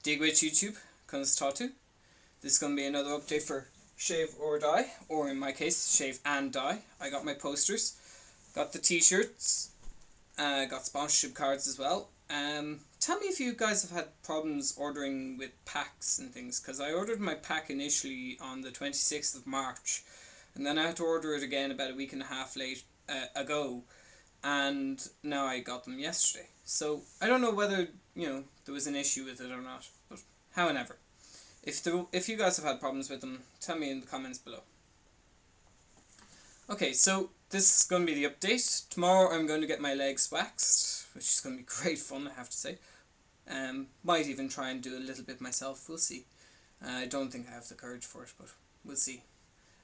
Digwit YouTube, conas tatu. This is going to be another update for shave or dye, or in my case, shave and dye. I got my posters, got the t-shirts, got sponsorship cards as well. Tell me if you guys have had problems ordering with packs and things, because I ordered my pack initially on the 26th of March, and then I had to order it again about a week and a half ago, and now I got them yesterday. So I don't know whether, there was an issue with it or not, but however, if you guys have had problems with them, tell me in the comments below. Okay, so this is going to be the update. Tomorrow I'm going to get my legs waxed, which is going to be great fun, I have to say. Might even try and do a little bit myself, we'll see. I don't think I have the courage for it, but we'll see.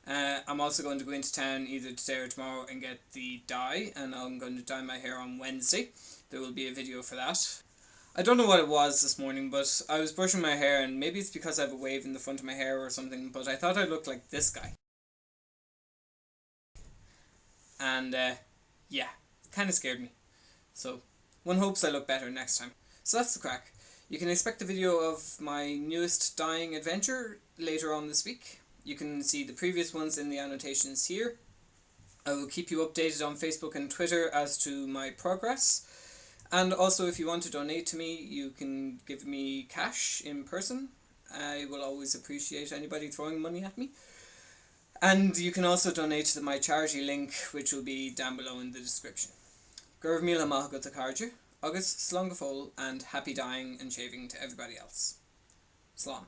I'm also going to go into town either today or tomorrow and get the dye, and I'm going to dye my hair on Wednesday. There will be a video for that. I don't know what it was this morning, but I was brushing my hair, and maybe it's because I have a wave in the front of my hair or something, but I thought I looked like this guy. And yeah, kind of scared me. So one hopes I look better next time. So that's the crack. You can expect a video of my newest dyeing adventure later on this week. You can see the previous ones in the annotations here. I will keep you updated on Facebook and Twitter as to my progress. And also, if you want to donate to me, you can give me cash in person. I will always appreciate anybody throwing money at me. And you can also donate to my charity link, which will be down below in the description. Míle, agat, agus, slán, and happy dyeing and shaving to everybody else. Slán.